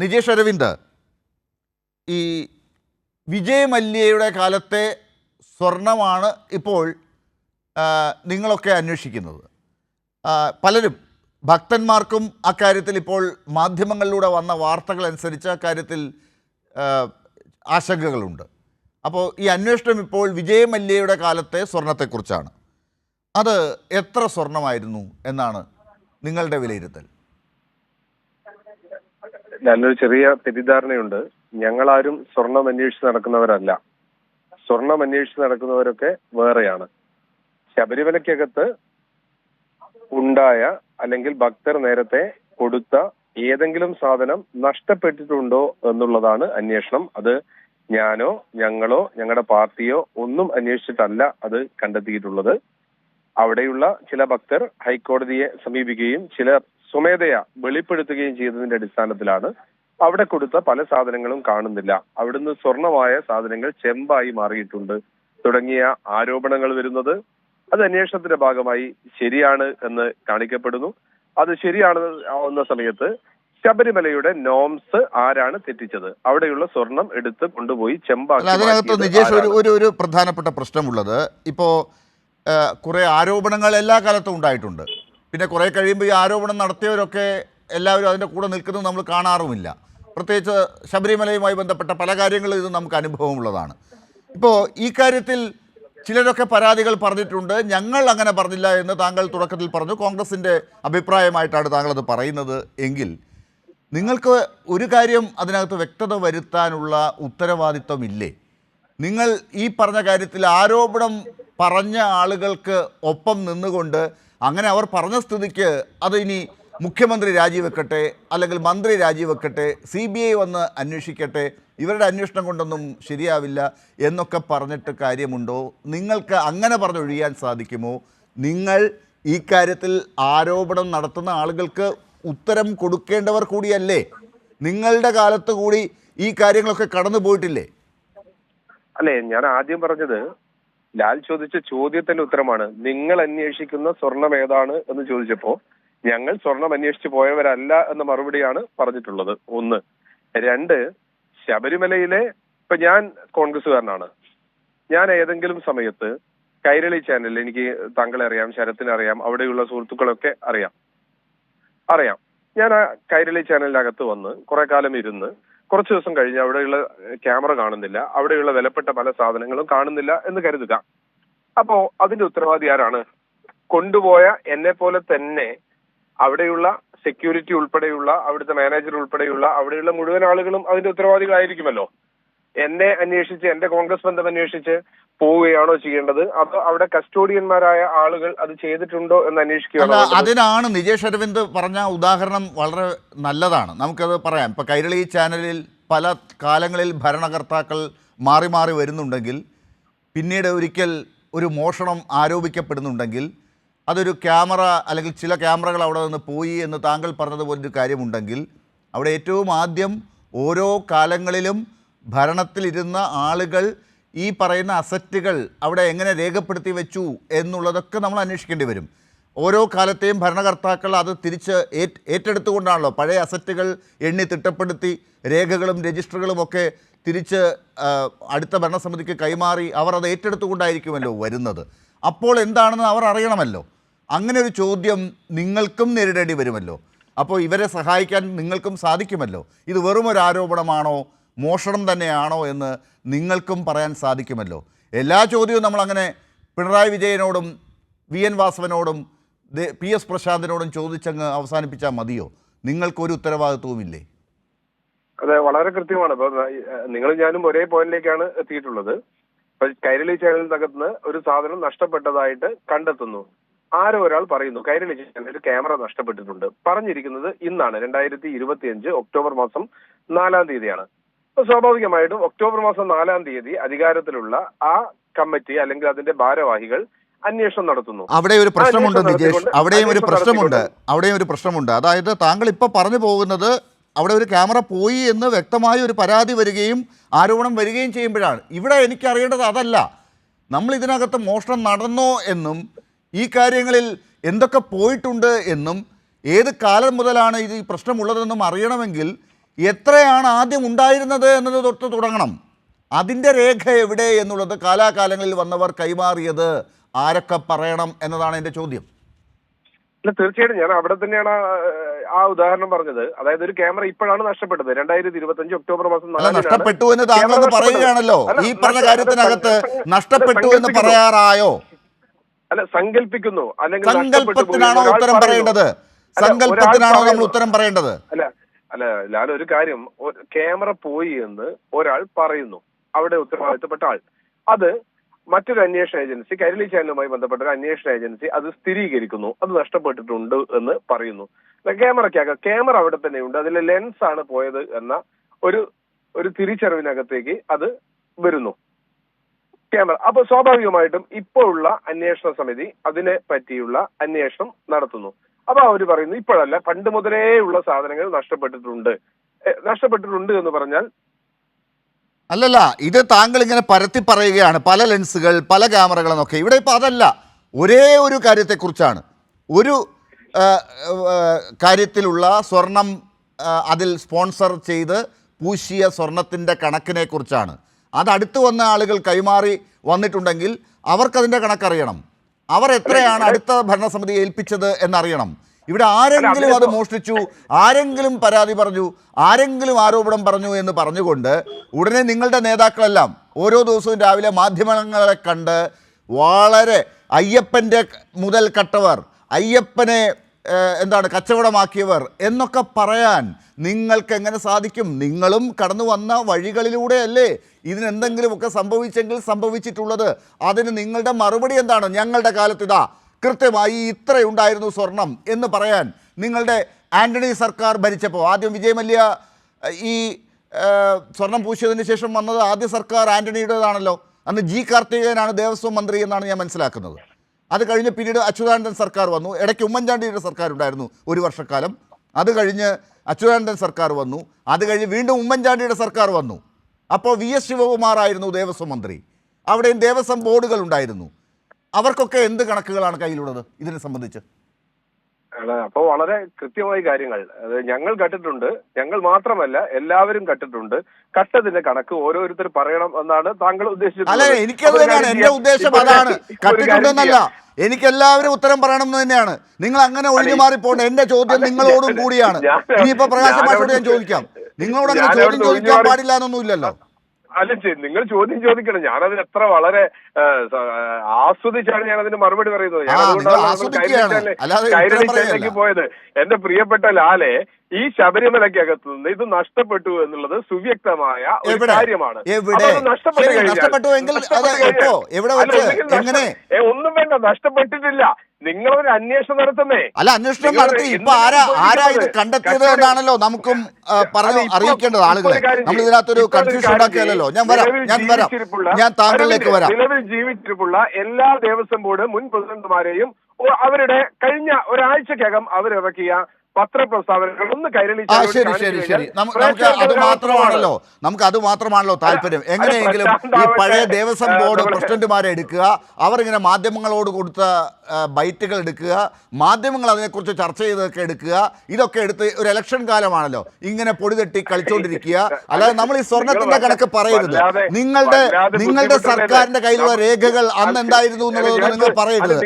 നിജേഷ് അരവിന്ദ്, ഈ വിജയ് മല്യയുടെ കാലത്തെ സ്വർണമാണ് ഇപ്പോൾ നിങ്ങളൊക്കെ അന്വേഷിക്കുന്നത്. പലരും ഭക്തന്മാർക്കും അക്കാര്യത്തിൽ ഇപ്പോൾ മാധ്യമങ്ങളിലൂടെ വന്ന വാർത്തകൾ അനുസരിച്ച് അക്കാര്യത്തിൽ ആശങ്കകളുണ്ട്. അപ്പോൾ ഈ അന്വേഷണം ഇപ്പോൾ വിജയ് മല്യയുടെ കാലത്തെ സ്വർണത്തെക്കുറിച്ചാണ്. അത് എത്ര സ്വർണമായിരുന്നു എന്നാണ് നിങ്ങളുടെ വിലയിരുത്തൽ? നല്ലൊരു ചെറിയ തെറ്റിദ്ധാരണയുണ്ട്. ഞങ്ങളാരും സ്വർണം അന്വേഷിച്ച് നടക്കുന്നവരല്ല. സ്വർണം അന്വേഷിച്ച് നടക്കുന്നവരൊക്കെ വേറെയാണ്. ശബരിമലയ്ക്കകത്ത് ഉണ്ടായ അല്ലെങ്കിൽ ഭക്തർ നേരത്തെ കൊടുത്ത ഏതെങ്കിലും സാധനം നഷ്ടപ്പെട്ടിട്ടുണ്ടോ എന്നുള്ളതാണ് അന്വേഷണം. അത് ഞാനോ ഞങ്ങളോ ഞങ്ങളുടെ പാർട്ടിയോ ഒന്നും അന്വേഷിച്ചിട്ടല്ല അത് കണ്ടെത്തിയിട്ടുള്ളത്. അവിടെയുള്ള ചില ഭക്തർ ഹൈക്കോടതിയെ സമീപിക്കുകയും ചിലർ സ്വമേധയാ വെളിപ്പെടുത്തുകയും ചെയ്തതിന്റെ അടിസ്ഥാനത്തിലാണ് അവിടെ കൊടുത്ത പല സാധനങ്ങളും കാണുന്നില്ല, അവിടുന്ന് സ്വർണമായ സാധനങ്ങൾ ചെമ്പായി മാറിയിട്ടുണ്ട് തുടങ്ങിയ ആരോപണങ്ങൾ വരുന്നത്. അത് അന്വേഷണത്തിന്റെ ഭാഗമായി ശരിയാണ് എന്ന് കാണിക്കപ്പെടുന്നു. അത് ശരിയാണെന്ന് ആവുന്ന സമയത്ത് ശബരിമലയുടെ നോംസ് ആരാണ് തെറ്റിച്ചത്, അവിടെയുള്ള സ്വർണം എടുത്ത് കൊണ്ടുപോയി ചെമ്പാക്കി. അതിനകത്ത് നിജേഷ് ഒരു പ്രധാനപ്പെട്ട പ്രശ്നമുള്ളത്, ഇപ്പോൾ കുറെ ആരോപണങ്ങൾ എല്ലാ കാലത്തും ഉണ്ടായിട്ടുണ്ട്. പിന്നെ കുറെ കഴിയുമ്പോൾ ഈ ആരോപണം നടത്തിയവരൊക്കെ എല്ലാവരും അതിൻ്റെ കൂടെ നിൽക്കുന്നത് നമ്മൾ കാണാറുമില്ല. പ്രത്യേകിച്ച് ശബരിമലയുമായി ബന്ധപ്പെട്ട പല കാര്യങ്ങളും ഇത് നമുക്ക് അനുഭവമുള്ളതാണ്. ഇപ്പോൾ ഈ കാര്യത്തിൽ ചിലരൊക്കെ പരാതികൾ പറഞ്ഞിട്ടുണ്ട്. ഞങ്ങൾ അങ്ങനെ പറഞ്ഞില്ല എന്ന് താങ്കൾ തുടക്കത്തിൽ പറഞ്ഞു. കോൺഗ്രസിൻ്റെ അഭിപ്രായമായിട്ടാണ് താങ്കൾ അത് പറയുന്നത് എങ്കിൽ നിങ്ങൾക്ക് ഒരു കാര്യം അതിനകത്ത് വ്യക്തത വരുത്താനുള്ള ഉത്തരവാദിത്വമില്ലേ? നിങ്ങൾ ഈ പറഞ്ഞ കാര്യത്തിൽ ആരോപണം പറഞ്ഞ ആളുകൾക്ക് ഒപ്പം നിന്നുകൊണ്ട് അങ്ങനെ അവർ പറഞ്ഞ സ്ഥിതിക്ക് അത് ഇനി മുഖ്യമന്ത്രി രാജിവെക്കട്ടെ, അല്ലെങ്കിൽ മന്ത്രി രാജിവെക്കട്ടെ, CBI വന്ന് അന്വേഷിക്കട്ടെ, ഇവരുടെ അന്വേഷണം കൊണ്ടൊന്നും ശരിയാവില്ല എന്നൊക്കെ പറഞ്ഞിട്ട് കാര്യമുണ്ടോ? നിങ്ങൾക്ക് അങ്ങനെ പറഞ്ഞൊഴിയാൻ സാധിക്കുമോ? നിങ്ങൾ ഈ കാര്യത്തിൽ ആരോപണം നടത്തുന്ന ആളുകൾക്ക് ഉത്തരം കൊടുക്കേണ്ടവർ കൂടിയല്ലേ? നിങ്ങളുടെ കാലത്ത് കൂടി ഈ കാര്യങ്ങളൊക്കെ കടന്നു പോയിട്ടില്ലേ? അല്ലേ, ഞാൻ ആദ്യം പറഞ്ഞത് ലാൽ ചോദിച്ച ചോദ്യത്തിന്റെ ഉത്തരമാണ്. നിങ്ങൾ അന്വേഷിക്കുന്ന സ്വർണം ഏതാണ് എന്ന് ചോദിച്ചപ്പോ ഞങ്ങൾ സ്വർണം അന്വേഷിച്ച് പോയവരല്ല എന്ന മറുപടിയാണ് പറഞ്ഞിട്ടുള്ളത്. ഒന്ന്. രണ്ട്, ശബരിമലയിലെ ഇപ്പൊ ഞാൻ കോൺഗ്രസ്സുകാരനാണ്. ഞാൻ ഏതെങ്കിലും സമയത്ത് കൈരളി ചാനലിൽ, എനിക്ക് താങ്കളെ അറിയാം, ശരത്തിനെ അറിയാം, അവിടെയുള്ള സുഹൃത്തുക്കളൊക്കെ അറിയാം. ഞാൻ ആ കൈരളി ചാനലിനകത്ത് വന്ന് കുറെ കാലം ഇരുന്ന് കുറച്ചു ദിവസം കഴിഞ്ഞ് അവിടെയുള്ള ക്യാമറ കാണുന്നില്ല, അവിടെയുള്ള വിലപ്പെട്ട പല സാധനങ്ങളും കാണുന്നില്ല എന്ന് കരുതുക. അപ്പോ അതിന്റെ ഉത്തരവാദി ആരാണ്? കൊണ്ടുപോയ എന്നെ പോലെ തന്നെ അവിടെയുള്ള സെക്യൂരിറ്റി ഉൾപ്പെടെയുള്ള അവിടുത്തെ മാനേജർ ഉൾപ്പെടെയുള്ള അവിടെയുള്ള മുഴുവൻ ആളുകളും അതിന്റെ ഉത്തരവാദികളായിരിക്കുമല്ലോ. എന്നെ അന്വേഷിച്ച്, എന്റെ കോൺഗ്രസ് ബന്ധം അന്വേഷിച്ച് പോവുകയാണോ ചെയ്യേണ്ടത്, അതോ അവിടെ കസ്റ്റോഡിയന്മാരായ ആളുകൾ അത് ചെയ്തിട്ടുണ്ടോ എന്ന് അന്വേഷിക്കുകയാണോ? അതിനാണ് നിജേഷ് അരവിന്ദ് പറഞ്ഞ ഉദാഹരണം വളരെ നല്ലതാണ്. നമുക്കത് പറയാം. ഇപ്പോൾ കൈരളി ചാനലിൽ പല കാലങ്ങളിൽ ഭരണകർത്താക്കൾ മാറി മാറി വരുന്നുണ്ടെങ്കിൽ, പിന്നീട് ഒരിക്കൽ ഒരു മോഷണം ആരോപിക്കപ്പെടുന്നുണ്ടെങ്കിൽ, അതൊരു ക്യാമറ അല്ലെങ്കിൽ ചില ക്യാമറകൾ അവിടെ നിന്ന് പോയി എന്ന് താങ്കൾ പറഞ്ഞതുപോലൊരു കാര്യമുണ്ടെങ്കിൽ, അവിടെ ഏറ്റവും ആദ്യം ഓരോ കാലങ്ങളിലും ഭരണത്തിലിരുന്ന ആളുകൾ ഈ പറയുന്ന അസറ്റുകൾ അവിടെ എങ്ങനെ രേഖപ്പെടുത്തി വെച്ചു എന്നുള്ളതൊക്കെ നമ്മൾ അന്വേഷിക്കേണ്ടി വരും. ഓരോ കാലത്തെയും ഭരണകർത്താക്കൾ അത് തിരിച്ച് ഏറ്റെടുത്തുകൊണ്ടാണല്ലോ പഴയ അസറ്റുകൾ എണ്ണി തിട്ടപ്പെടുത്തി രേഖകളും രജിസ്റ്ററുകളും ഒക്കെ തിരിച്ച് അടുത്ത ഭരണസമിതിക്ക് കൈമാറി അവർ അത് ഏറ്റെടുത്തുകൊണ്ടായിരിക്കുമല്ലോ വരുന്നത്. അപ്പോൾ എന്താണെന്ന് അവർ അറിയണമല്ലോ. അങ്ങനെ ഒരു ചോദ്യം നിങ്ങൾക്കും നേരിടേണ്ടി വരുമല്ലോ. അപ്പോൾ ഇവരെ സഹായിക്കാൻ നിങ്ങൾക്കും സാധിക്കുമല്ലോ. ഇത് വെറും ഒരു ആരോപണമാണോ, മോഷണം തന്നെയാണോ എന്ന് നിങ്ങൾക്കും പറയാൻ സാധിക്കുമല്ലോ. എല്ലാ ചോദ്യവും നമ്മളങ്ങനെ പിണറായി വിജയനോടും VN വാസവനോടും PS പ്രശാന്തിനോടും ചോദിച്ചങ്ങ് അവസാനിപ്പിച്ചാൽ മതിയോ? നിങ്ങൾക്കൊരു ഉത്തരവാദിത്വവുമില്ലേ? അതെ, വളരെ കൃത്യമാണ്. ഇപ്പൊ നിങ്ങൾ ഞാനും ഒരേ പോയിന്റിലേക്കാണ് എത്തിയിട്ടുള്ളത്. ഇപ്പൊ കൈരളി ചാനലിനകത്ത് ഒരു സാധനം നഷ്ടപ്പെട്ടതായിട്ട് കണ്ടെത്തുന്നു. ആരോ ഒരാൾ പറയുന്നു കൈരളി ചാനലിൽ ഒരു ക്യാമറ നഷ്ടപ്പെട്ടിട്ടുണ്ട്. പറഞ്ഞിരിക്കുന്നത് ഇന്നാണ്, 2025 ഒക്ടോബർ മാസം 4-ാം തീയതിയാണ്. സ്വാഭാവികമായിട്ടും ഒക്ടോബർ മാസം 4-ാം തീയതി അധികാരത്തിലുള്ള ആ കമ്മിറ്റി അല്ലെങ്കിൽ അതിന്റെ ഭാരവാഹികൾ അന്വേഷണം നടത്തുന്നു. അവിടെ ഒരു പ്രശ്നമുണ്ട് നിജേഷ്, അവിടെയും ഒരു പ്രശ്നമുണ്ട്. അതായത് താങ്കൾ ഇപ്പൊ പറഞ്ഞു പോകുന്നത് അവിടെ ഒരു ക്യാമറ പോയി എന്ന് വ്യക്തമായ ഒരു പരാതി വരികയും ആരോപണം വരികയും ചെയ്യുമ്പോഴാണ്. ഇവിടെ എനിക്കറിയേണ്ടത് അതല്ല. നമ്മൾ ഇതിനകത്ത് മോഷണം നടന്നോ എന്നും ഈ കാര്യങ്ങളിൽ എന്തൊക്കെ പോയിട്ടുണ്ട് എന്നും ഏത് കാലം മുതലാണ് ഇത് ഈ പ്രശ്നമുള്ളതെന്നും അറിയണമെങ്കിൽ എത്രയാണ് ആദ്യം ഉണ്ടായിരുന്നത് എന്നത് തൊട്ട് തുടങ്ങണം. അതിൻ്റെ രേഖ എവിടെ എന്നുള്ളത് കാലാകാലങ്ങളിൽ വന്നവർ കൈമാറിയത് ആരൊക്കെ പറയണം എന്നതാണ് എൻ്റെ ചോദ്യം. അല്ല, തീർച്ചയായിട്ടും ഞാൻ അവിടെ തന്നെയാണ് ആ ഉദാഹരണം പറഞ്ഞത്. അതായത് ഒരു ക്യാമറ ഇപ്പോഴാണ് നഷ്ടപ്പെട്ടത്. 2025 ഒക്ടോബർ മാസം നഷ്ടപ്പെട്ടു എന്ന് താങ്കൾ പറയുകയാണല്ലോ. ഈ പറഞ്ഞ കാര്യത്തിനകത്ത് നഷ്ടപ്പെട്ടു എന്ന് പറയാറായോ? അല്ല, സങ്കല്പിക്കുന്നു. അല്ലെങ്കിൽ സങ്കല്പത്തിനാണോ ഉത്തരം പറയേണ്ടത്? സങ്കല്പത്തിനാണോ നമ്മൾ ഉത്തരം പറയേണ്ടത്? അല്ല ലാൽ, ഒരു കാര്യം, ക്യാമറ പോയി എന്ന് ഒരാൾ പറയുന്നു, അവിടെ ഉത്തരവാദിത്തപ്പെട്ട ആൾ. അത് മറ്റൊരു അന്വേഷണ ഏജൻസി, കൈരളി ചാനലുമായി ബന്ധപ്പെട്ട ഒരു അന്വേഷണ ഏജൻസി അത് സ്ഥിരീകരിക്കുന്നു, അത് നഷ്ടപ്പെട്ടിട്ടുണ്ട് എന്ന് പറയുന്നു. ക്യാമറ അവിടെ തന്നെയുണ്ട്, അതിലെ ലെൻസ് ആണ് പോയത് എന്ന ഒരു തിരിച്ചറിവിനകത്തേക്ക് അത് വരുന്നു ക്യാമറ. അപ്പൊ സ്വാഭാവികമായിട്ടും ഇപ്പോൾ ഉള്ള അന്വേഷണ സമിതി അതിനെ പറ്റിയുള്ള അന്വേഷണം നടത്തുന്നു. അപ്പൊ അവര് പറയുന്നു ഇപ്പോഴല്ല, പണ്ട് മുതലേ ഉള്ള സാധനങ്ങൾ നഷ്ടപ്പെട്ടിട്ടുണ്ട് എന്ന് പറഞ്ഞാൽ അല്ലല്ല, ഇത് താങ്കൾ ഇങ്ങനെ പരത്തി പറയുകയാണ്. പല ലെൻസുകൾ, പല ക്യാമറകളെന്നൊക്കെ. ഇവിടെ ഇപ്പോൾ അതല്ല, ഒരേ ഒരു കാര്യത്തെക്കുറിച്ചാണ്. ഒരു കാര്യത്തിലുള്ള സ്വർണം, അതിൽ സ്പോൺസർ ചെയ്ത് പൂശിയ സ്വർണത്തിൻ്റെ കണക്കിനെ കുറിച്ചാണ്. അതടുത്ത് വന്ന ആളുകൾ കൈമാറി വന്നിട്ടുണ്ടെങ്കിൽ അവർക്കതിൻ്റെ കണക്കറിയണം. അവർ എത്രയാണ് അടുത്ത ഭരണസമിതി ഏൽപ്പിച്ചത് എന്നറിയണം. ഇവിടെ ആരെങ്കിലും അത് മോഷ്ടിച്ചു, ആരെങ്കിലും പരാതി പറഞ്ഞു, ആരെങ്കിലും ആരോപണം പറഞ്ഞു എന്ന് പറഞ്ഞുകൊണ്ട് ഉടനെ നിങ്ങളുടെ നേതാക്കളെല്ലാം ഓരോ ദിവസവും രാവിലെ മാധ്യമങ്ങളെ കണ്ട് വളരെ അയ്യപ്പൻ്റെ മുതൽ കട്ടവർ, അയ്യപ്പനെ കച്ചവടമാക്കിയവർ എന്നൊക്കെ പറയാൻ നിങ്ങൾക്ക് എങ്ങനെ സാധിക്കും? നിങ്ങളും കടന്നു വന്ന വഴികളിലൂടെയല്ലേ ഇതിനെന്തെങ്കിലുമൊക്കെ സംഭവിച്ചെങ്കിൽ സംഭവിച്ചിട്ടുള്ളത്. അതിന് നിങ്ങളുടെ മറുപടി എന്താണ്? ഞങ്ങളുടെ കാലത്ത് ഇതാ കൃത്യമായി ഇത്രയുണ്ടായിരുന്നു സ്വർണം എന്ന് പറയാൻ നിങ്ങളുടെ ആൻ്റണി സർക്കാർ ഭരിച്ചപ്പോൾ, ആദ്യം വിജയ് മല്യ ഈ സ്വർണം പൂശിയതിന് ശേഷം വന്നത് ആദ്യ സർക്കാർ ആൻ്റണിയുടേതാണല്ലോ. അന്ന് ജി കാർത്തികേയനാണ് ദേവസ്വം മന്ത്രി എന്നാണ് ഞാൻ മനസ്സിലാക്കുന്നത്. അത് കഴിഞ്ഞ് പിന്നീട് അച്യുതാനന്ദൻ സർക്കാർ വന്നു. ഇടയ്ക്ക് ഉമ്മൻചാണ്ടിയുടെ സർക്കാർ ഉണ്ടായിരുന്നു ഒരു വർഷക്കാലം. അത് കഴിഞ്ഞ് അച്യുതാനന്ദൻ സർക്കാർ വന്നു. അത് കഴിഞ്ഞ് വീണ്ടും ഉമ്മൻചാണ്ടിയുടെ സർക്കാർ വന്നു. അപ്പോൾ VS ശിവകുമാറായിരുന്നു ദേവസ്വം മന്ത്രി. അവിടെയും ദേവസ്വം ബോർഡുകൾ ഉണ്ടായിരുന്നു. അവർക്കൊക്കെ എന്ത് കണക്കുകളാണ് കയ്യിലുള്ളത് ഇതിനെ സംബന്ധിച്ച്? അപ്പോൾ വളരെ കൃത്യമായ കാര്യങ്ങൾ ഞങ്ങൾ കണ്ടിട്ടുണ്ട്. ഞങ്ങൾ മാത്രമല്ല, എല്ലാവരും കണ്ടിട്ടുണ്ട്. കട്ടതിന്റെ കണക്ക് ഓരോരുത്തർ പറയണം എന്നാണ് താങ്കൾ ഉദ്ദേശിച്ചത്. അല്ലെ, എനിക്കത് തന്നെയാണ് എന്റെ ഉദ്ദേശം. അതാണ്, കട്ടിട്ടുണ്ടെന്നല്ല, എനിക്കെല്ലാവരും ഉത്തരം പറയണം എന്ന് തന്നെയാണ്. നിങ്ങൾ അങ്ങനെ ഒഴിഞ്ഞു മാറിപ്പോണ്ട്. എന്റെ ചോദ്യം നിങ്ങളോടും കൂടിയാണ്. ഇനിയിപ്പോ പ്രകാശ് മാഷോട് ഞാൻ ചോദിക്കാം, നിങ്ങളോട് അങ്ങനെ ചോദ്യം ചോദിക്കാൻ പാടില്ല എന്നൊന്നുമില്ലല്ലോ. അല്ല, നിങ്ങൾ ചോദ്യം ചോദിക്കണം. ഞാനതിന് എത്ര വളരെ ആസ്വദിച്ചാണ് ഞാനതിന് മറുപടി പറയുന്നത്. കൈരളി ചാനലിലേക്ക് പോയത്. എന്റെ പ്രിയപ്പെട്ട ലാലെ, ഈ ശബരിമലയ്ക്കകത്ത് നിന്ന് ഇത് നഷ്ടപ്പെട്ടു എന്നുള്ളത് സുവ്യക്തമായ ഒരു കാര്യമാണ്. ഒന്നും വേണ്ട, നഷ്ടപ്പെട്ടിട്ടില്ല. നിങ്ങളൊരു അന്വേഷണം നടത്തുന്നേ. അല്ല, അന്വേഷണം നടത്തി ഇപ്പൊ ആരാ ഇത് കണ്ടെത്തിയത് എന്നാണല്ലോ നമുക്കും പറഞ്ഞു അറിയിക്കേണ്ടത് ആളുകളെ. നമ്മൾ ഇതിനകത്തൊരു കൺഫ്യൂഷൻ ഉണ്ടാക്കിയല്ലോ. ഞാൻ താങ്കളിലേക്ക് വരാം. നിലവിൽ ജീവിച്ചിരിപ്പുള്ള എല്ലാ ദേവസ്വം ബോർഡ് മുൻ പ്രസിഡന്റുമാരെയും അവരുടെ കഴിഞ്ഞ ഒരാഴ്ചക്കകം അവരിറക്കിയ പത്രപ്രസ്താവനകൾ ഒന്ന് കൈരളി ശരി നമുക്ക് അത് മാത്രമാണല്ലോ താല്പര്യം. എങ്ങനെയെങ്കിലും ഈ പഴയ ദേവസ്വം ബോർഡ് പ്രസിഡന്റുമാരെ എടുക്കുക, അവർ ഇങ്ങനെ മാധ്യമങ്ങളോട് കൊടുത്ത ബൈറ്റുകൾ എടുക്കുക, മാധ്യമങ്ങൾ അതിനെക്കുറിച്ച് ചർച്ച ചെയ്തൊക്കെ എടുക്കുക. ഇതൊക്കെ എടുത്ത് ഒരു ഇലക്ഷൻ കാലമാണല്ലോ ഇങ്ങനെ പൊടി തട്ടി കളിച്ചുകൊണ്ടിരിക്കുക. അല്ലാതെ നമ്മൾ ഈ സ്വർണത്തിന്റെ കണക്ക് പറയരുത്. നിങ്ങളുടെ സർക്കാരിന്റെ കയ്യിലുള്ള രേഖകൾ അന്ന് എന്തായിരുന്നു എന്നുള്ളത് നിങ്ങൾ പറയരുത്.